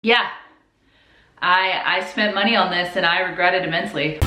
Yeah, I spent money on this and I regret it immensely.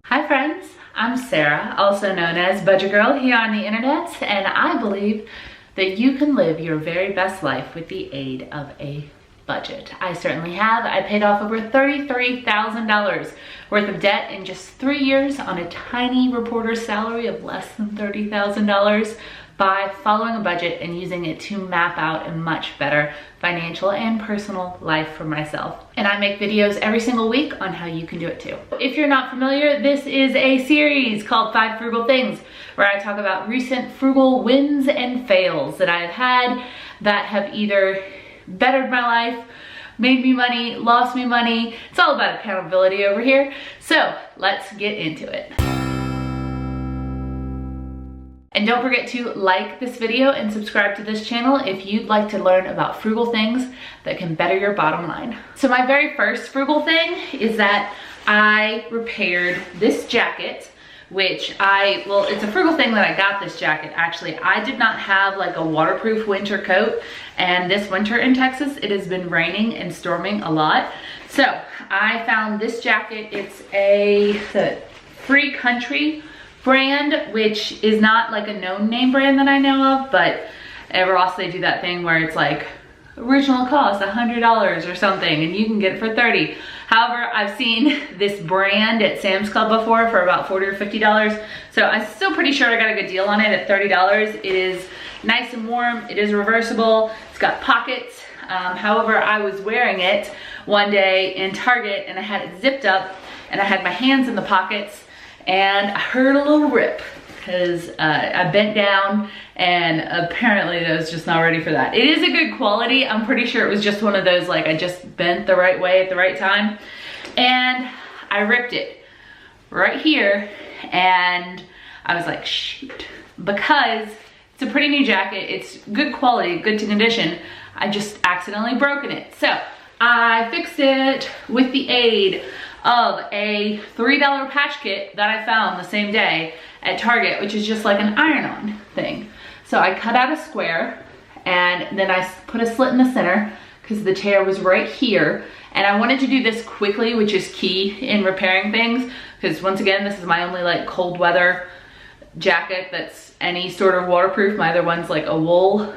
Hi friends, I'm Sarah, also known as Budget Girl here on the internet, and I believe that you can live your very best life with the aid of a budget. I certainly have. I paid off over $33,000 worth of debt in just 3 years on a tiny reporter's salary of less than $30,000 by following a budget and using it to map out a much better financial and personal life for myself. And I make videos every single week on how you can do it too. If you're not familiar, this is a series called 5 Frugal Things, where I talk about recent frugal wins and fails that I've had that have either bettered my life, made me money, lost me money. It's all about accountability over here. So let's get into it. And don't forget to like this video and subscribe to this channel if you'd like to learn about frugal things that can better your bottom line. So my very first frugal thing is that I repaired this jacket, which well, it's a frugal thing that I got this jacket. Actually, I did not have like a waterproof winter coat, and this winter in Texas, it has been raining and storming a lot. So I found this jacket. It's a Free Country brand, which is not like a known name brand that I know of, but at Ross they do that thing where it's like original cost $100 or something and you can get it for $30. However, I've seen this brand at Sam's Club before for about $40 or $50, so I'm still pretty sure I got a good deal on it at $30. It is nice and warm, it is reversible, it's got pockets. However, I was wearing it one day in Target and I had it zipped up and I had my hands in the pockets and I heard a little rip because I bent down and apparently I was just not ready for that. It is a good quality. I'm pretty sure it was just one of those, like, I just bent the right way at the right time. And I ripped it right here and I was like, shoot. Because it's a pretty new jacket, it's good quality, good to condition, I just accidentally broken it. So I fixed it with the aid of a $3 patch kit that I found the same day at Target, which is just like an iron-on thing. So I cut out a square and then I put a slit in the center because the tear was right here. And I wanted to do this quickly, which is key in repairing things, because once again, this is my only like cold weather jacket that's any sort of waterproof. My other one's like a wool,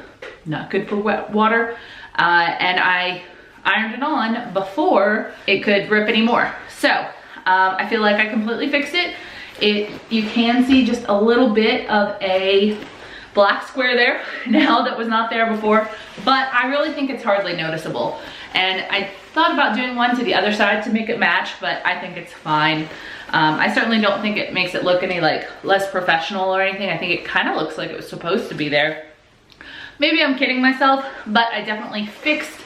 not good for wet water. And I ironed it on before it could rip anymore. So I feel like I completely fixed it. You can see just a little bit of a black square there now that was not there before, but I really think it's hardly noticeable. And I thought about doing one to the other side to make it match, but I think it's fine. I certainly don't think it makes it look any like less professional or anything. I think it kind of looks like it was supposed to be there. Maybe I'm kidding myself, but I definitely fixed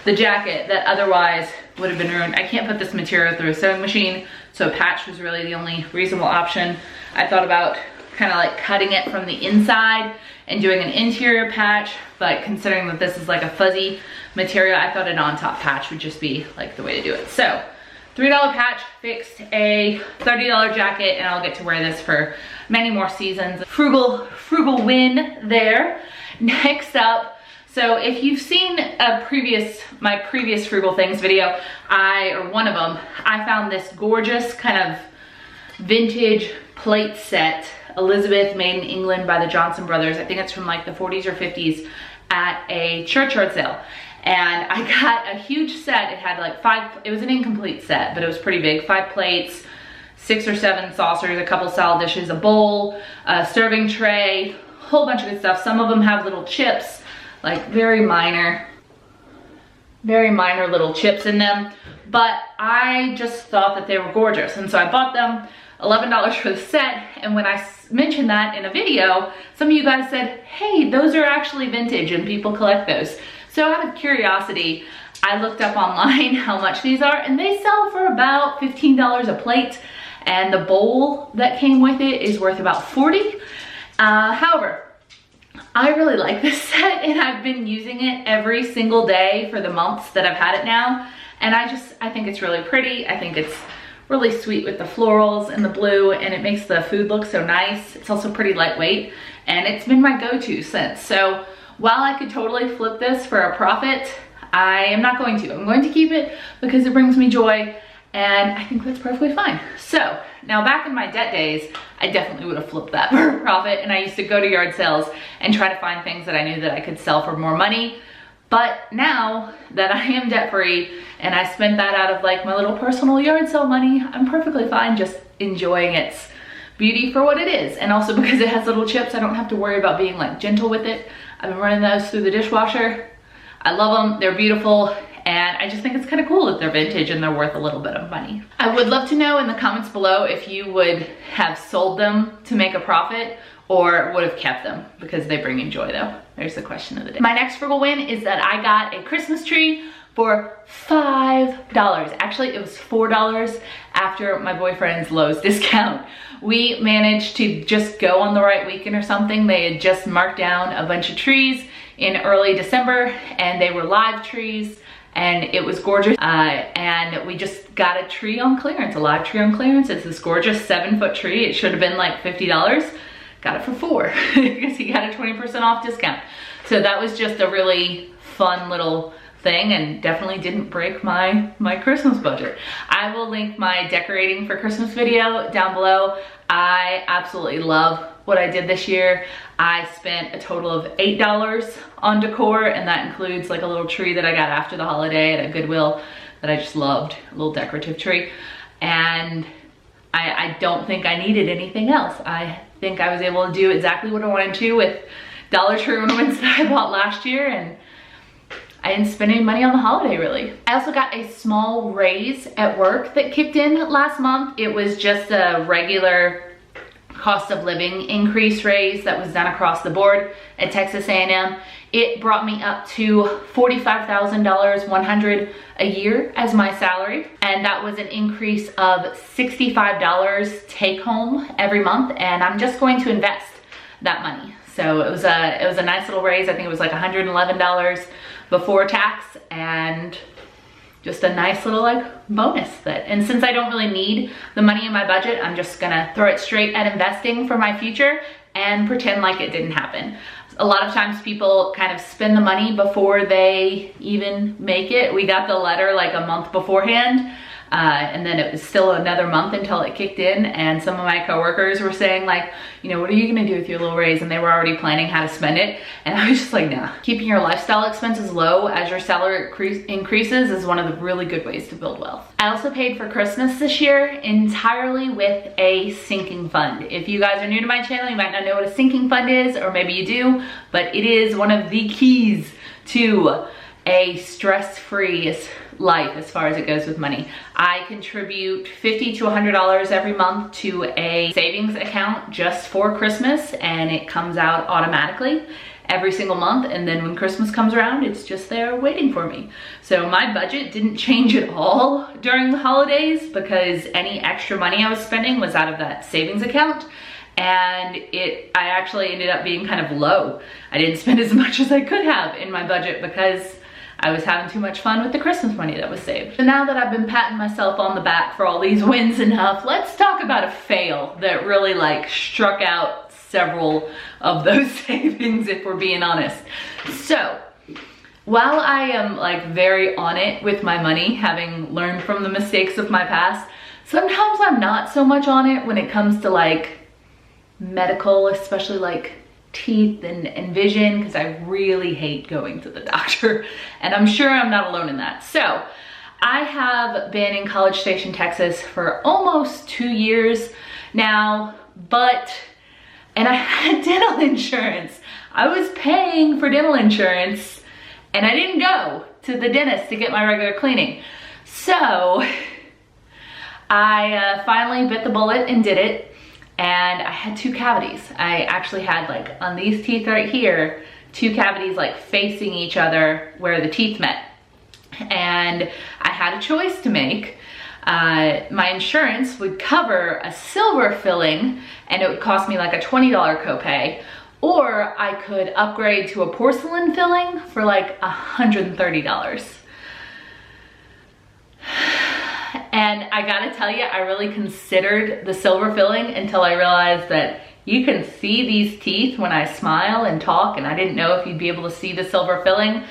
the jacket that otherwise would have been ruined. I can't put this material through a sewing machine, so a patch was really the only reasonable option. I thought about kind of like cutting it from the inside and doing an interior patch, but considering that this is like a fuzzy material, I thought an on-top patch would just be like the way to do it. So $3 patch fixed a $30 jacket, and I'll get to wear this for many more seasons. Frugal win there. Next up, so if you've seen my previous Frugal Things video, or one of them, I found this gorgeous kind of vintage plate set, Elizabeth, made in England by the Johnson brothers. I think it's from like the 40s or 50s at a churchyard sale. And I got a huge set. It had like it was an incomplete set, but it was pretty big. 5 plates, 6 or 7 saucers, a couple salad dishes, a bowl, a serving tray, whole bunch of good stuff. Some of them have little chips, like very minor little chips in them, but I just thought that they were gorgeous, and so I bought them. $11 for the set, and when I mentioned that in a video, some of you guys said, hey, those are actually vintage and people collect those. So out of curiosity, I looked up online how much these are, and they sell for about $15 a plate, and the bowl that came with it is worth about $40. However, I really like this set, and I've been using it every single day for the months that I've had it now, and I think it's really pretty. I think it's really sweet with the florals and the blue, and it makes the food look so nice. It's also pretty lightweight, and it's been my go-to since. So while I could totally flip this for a profit, I am not going to. I'm going to keep it because it brings me joy, and I think that's perfectly fine. So now back in my debt days, I definitely would have flipped that for a profit, and I used to go to yard sales and try to find things that I knew that I could sell for more money. But now that I am debt free and I spent that out of like my little personal yard sale money, I'm perfectly fine just enjoying its beauty for what it is. And also because it has little chips, I don't have to worry about being like gentle with it. I've been running those through the dishwasher. I love them, they're beautiful, and I just think it's kind of cool that they're vintage and they're worth a little bit of money. I would love to know in the comments below if you would have sold them to make a profit or would have kept them because they bring in joy though. There's the question of the day. My next frugal win is that I got a Christmas tree for $5. Actually, it was $4 after my boyfriend's Lowe's discount. We managed to just go on the right weekend or something. They had just marked down a bunch of trees in early December, and they were live trees, and it was gorgeous. And we just got a tree on clearance, a live tree on clearance. It's this gorgeous 7-foot tree. It should have been like $50. Got it for $4 because he got a 20% off discount. So that was just a really fun little thing and definitely didn't break my Christmas budget. I will link my decorating for Christmas video down below. I absolutely love what I did this year. I spent a total of $8 on decor, and that includes like a little tree that I got after the holiday at a Goodwill that I just loved, a little decorative tree. And I don't think I needed anything else. I think I was able to do exactly what I wanted to with Dollar Tree ornaments that I bought last year, and I didn't spend any money on the holiday really. I also got a small raise at work that kicked in last month. It was just a regular cost of living increase raise that was done across the board at Texas A&M. It brought me up to $45,100 a year as my salary, and that was an increase of $65 take home every month, and I'm just going to invest that money. So it was a nice little raise. I think it was like $111 before tax, and just a nice little like bonus that, and since I don't really need the money in my budget, I'm just gonna throw it straight at investing for my future and pretend like it didn't happen. A lot of times people kind of spend the money before they even make it. We got the letter like a month beforehand, and then it was still another month until it kicked in, and some of my coworkers were saying like, you know, what are you gonna do with your little raise? And they were already planning how to spend it, and I was just like, nah. Keeping your lifestyle expenses low as your salary increases is one of the really good ways to build wealth. I also paid for Christmas this year entirely with a sinking fund. If you guys are new to my channel, you might not know what a sinking fund is, or maybe you do, but it is one of the keys to a stress-free life as far as it goes with money. I contribute $50 to $100 every month to a savings account just for Christmas, and it comes out automatically every single month, and then when Christmas comes around, it's just there waiting for me. So my budget didn't change at all during the holidays because any extra money I was spending was out of that savings account, and I actually ended up being kind of low. I didn't spend as much as I could have in my budget because I was having too much fun with the Christmas money that was saved. So now that I've been patting myself on the back for all these wins enough, let's talk about a fail that really like struck out several of those savings, if we're being honest. So while I am like very on it with my money, having learned from the mistakes of my past, sometimes I'm not so much on it when it comes to like medical, especially like teeth and vision, because I really hate going to the doctor, and I'm sure I'm not alone in that. So I have been in College Station, Texas for almost 2 years now, and I had dental insurance. I was paying for dental insurance, and I didn't go to the dentist to get my regular cleaning. So I finally bit the bullet and did it. And I had 2 cavities. I actually had like on these teeth right here, 2 cavities like facing each other where the teeth met. And I had a choice to make. My insurance would cover a silver filling and it would cost me like a $20 copay, or I could upgrade to a porcelain filling for like $130. And I gotta tell you, I really considered the silver filling until I realized that you can see these teeth when I smile and talk, and I didn't know if you'd be able to see the silver filling.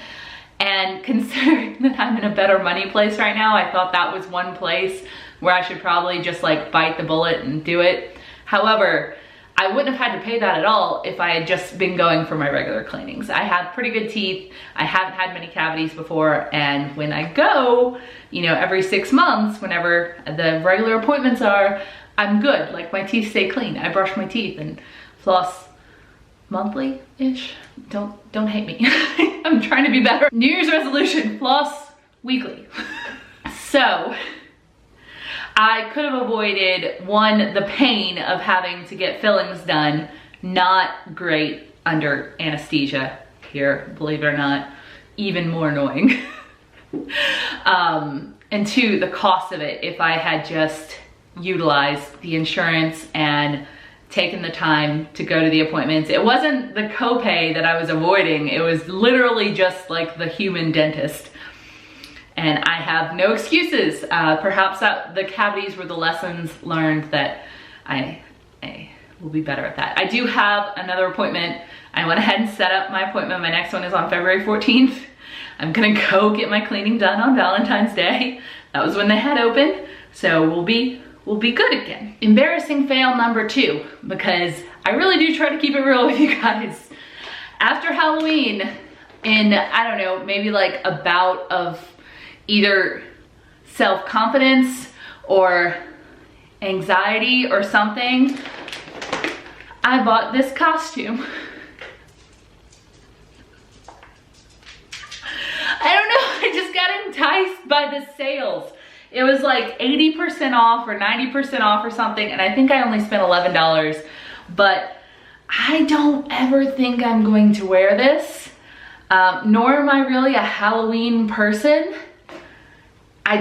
And considering that I'm in a better money place right now, I thought that was one place where I should probably just like bite the bullet and do it. However, I wouldn't have had to pay that at all if I had just been going for my regular cleanings. I have pretty good teeth. I haven't had many cavities before, and when I go, you know, every 6 months, whenever the regular appointments are, I'm good. Like, my teeth stay clean. I brush my teeth and floss monthly-ish. Don't hate me. I'm trying to be better. New Year's resolution, floss weekly. So I could have avoided, one, the pain of having to get fillings done. Not great under anesthesia here, believe it or not. Even more annoying. And two, the cost of it if I had just utilized the insurance and taken the time to go to the appointments. It wasn't the copay that I was avoiding. It was literally just like the human dentist. And I have no excuses. Perhaps the cavities were the lessons learned that I will be better at that. I do have another appointment. I went ahead and set up my appointment. My next one is on February 14th. I'm gonna go get my cleaning done on Valentine's Day. That was when they had open. So we'll be good again. Embarrassing fail number 2, because I really do try to keep it real with you guys. After Halloween, in, I don't know, maybe like a bout of either self-confidence or anxiety or something, I bought this costume. I don't know, I just got enticed by the sales. It was like 80% off or 90% off or something, and I think I only spent $11, but I don't ever think I'm going to wear this, nor am I really a Halloween person. I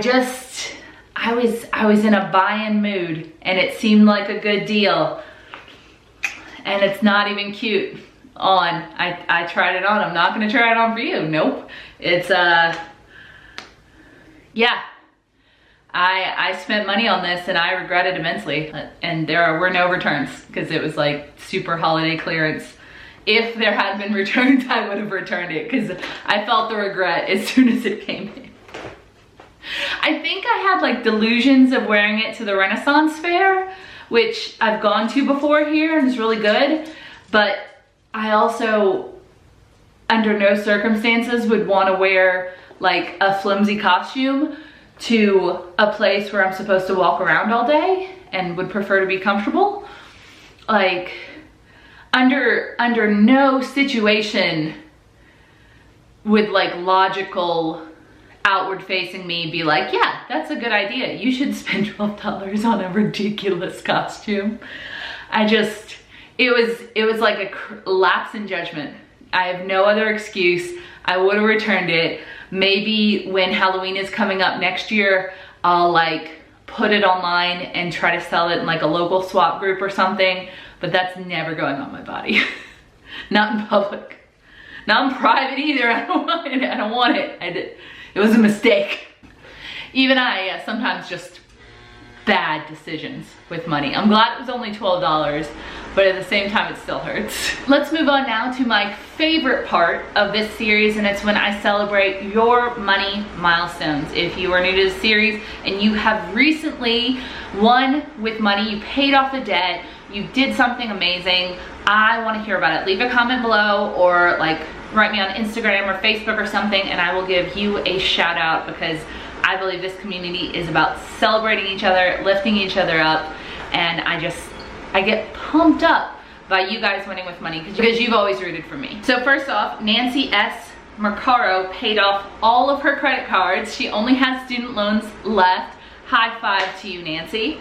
was in a buy-in mood, and it seemed like a good deal, and it's not even cute on. I tried it on. I'm not gonna try it on for you. Nope. It's yeah. I spent money on this and I regret it immensely, and there were no returns because it was like super holiday clearance. If there had been returns, I would have returned it because I felt the regret as soon as it came in. I think I had like delusions of wearing it to the Renaissance Fair, which I've gone to before here and it's really good, but I also, under no circumstances, would want to wear like a flimsy costume to a place where I'm supposed to walk around all day and would prefer to be comfortable. Like, under no situation would like logical outward facing me be like, yeah, that's a good idea. You should spend $12 on a ridiculous costume. It was like a lapse in judgment. I have no other excuse. I would have returned it. Maybe when Halloween is coming up next year, I'll like put it online and try to sell it in like a local swap group or something, but that's never going on my body. Not in public. Not in private either. I don't want it. It was a mistake. Even I sometimes just bad decisions with money. I'm glad it was only $12, but at the same time it still hurts. Let's move on now to my favorite part of this series, and it's when I celebrate your money milestones. If you are new to the series and you have recently won with money, you paid off a debt, you did something amazing, I want to hear about it. Leave a comment below or like write me on Instagram or Facebook or something, and I will give you a shout out, because I believe this community is about celebrating each other, lifting each other up, and I get pumped up by you guys winning with money because you've always rooted for me. So first off, Nancy S. Mercaro paid off all of her credit cards. She only has student loans left. High five to you, Nancy.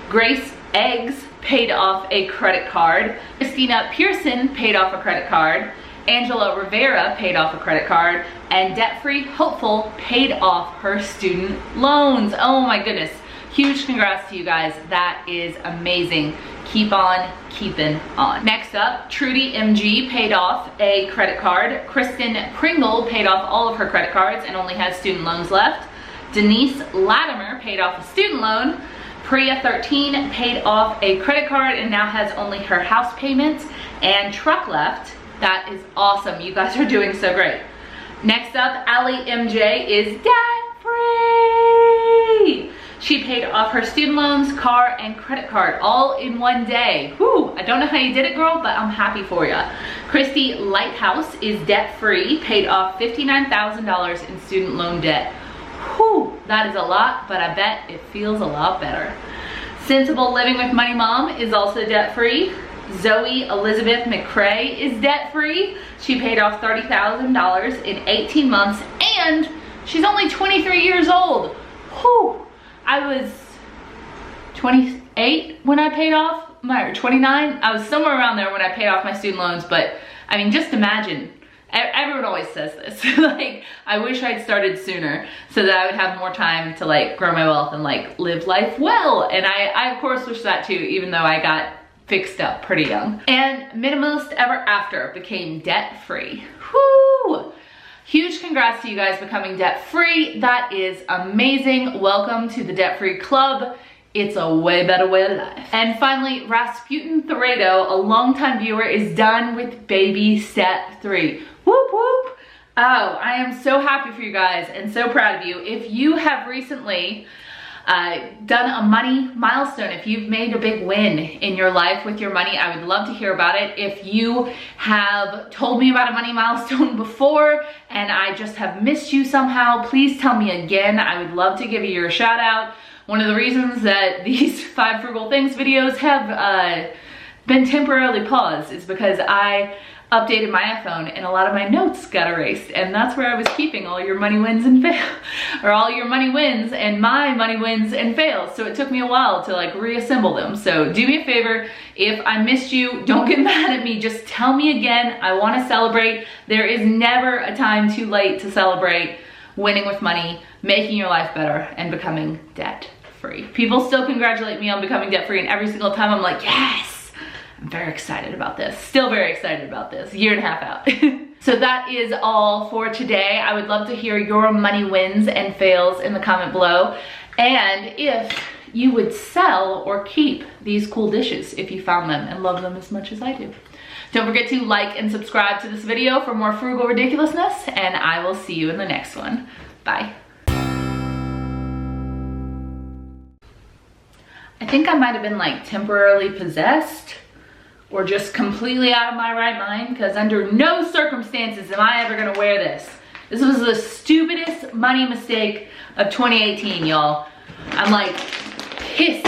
Grace Eggs paid off a credit card. Christina Pearson paid off a credit card. Angela Rivera paid off a credit card, and Debt-Free Hopeful paid off her student loans. Oh my goodness. Huge congrats to you guys. That is amazing. Keep on keeping on. Next up, Trudy MG paid off a credit card. Kristen Pringle paid off all of her credit cards and only has student loans left. Denise Latimer paid off a student loan. Priya, 13, paid off a credit card and now has only her house payments and truck left. That is awesome. You guys are doing so great. Next up, Allie MJ is debt-free. She paid off her student loans, car, and credit card all in one day. Whew, I don't know how you did it, girl, but I'm happy for you. Christy Lighthouse is debt-free, paid off $59,000 in student loan debt. Whew, that is a lot, but I bet it feels a lot better. Sensible Living with Money Mom is also debt-free. Zoe Elizabeth McCrae is debt-free. She paid off $30,000 in 18 months, and she's only 23 years old. Whew. I was 28 when I paid off or 29. I was somewhere around there when I paid off my student loans, but I mean, just imagine. Everyone always says this. Like, I wish I'd started sooner so that I would have more time to like grow my wealth and like live life well. And I of course wish that too, even though I got fixed up pretty young. And Minimalist Ever After became debt-free. Whoo! Huge congrats to you guys becoming debt-free. That is amazing. Welcome to the debt-free club. It's a way better way of life. And finally, Rasputin Thoredo, a longtime viewer, is done with baby step 3. Whoop whoop. Oh, I am so happy for you guys and so proud of you. If you have recently done a money milestone, if you've made a big win in your life with your money, I would love to hear about it. If you have told me about a money milestone before and I just have missed you somehow, please tell me again. I would love to give you your shout out. One of the reasons that these 5 Frugal Things videos have been temporarily paused is because I updated my iPhone and a lot of my notes got erased, and that's where I was keeping all your money wins and fails, or all your money wins and my money wins and fails. So it took me a while to like reassemble them. So do me a favor, if I missed you, don't get mad at me, just tell me again. I want to celebrate. There is never a time too late to celebrate winning with money, making your life better, and becoming debt-free. People still congratulate me on becoming debt-free, and every single time I'm like, yes! I'm very excited about this. Still very excited about this. A year and a half out. So that is all for today. I would love to hear your money wins and fails in the comment below. And if you would sell or keep these cool dishes if you found them and love them as much as I do. Don't forget to like and subscribe to this video for more frugal ridiculousness, and I will see you in the next one. Bye. I think I might have been like temporarily possessed or just completely out of my right mind, because under no circumstances am I ever gonna wear this. This was the stupidest money mistake of 2018, y'all. I'm like pissed.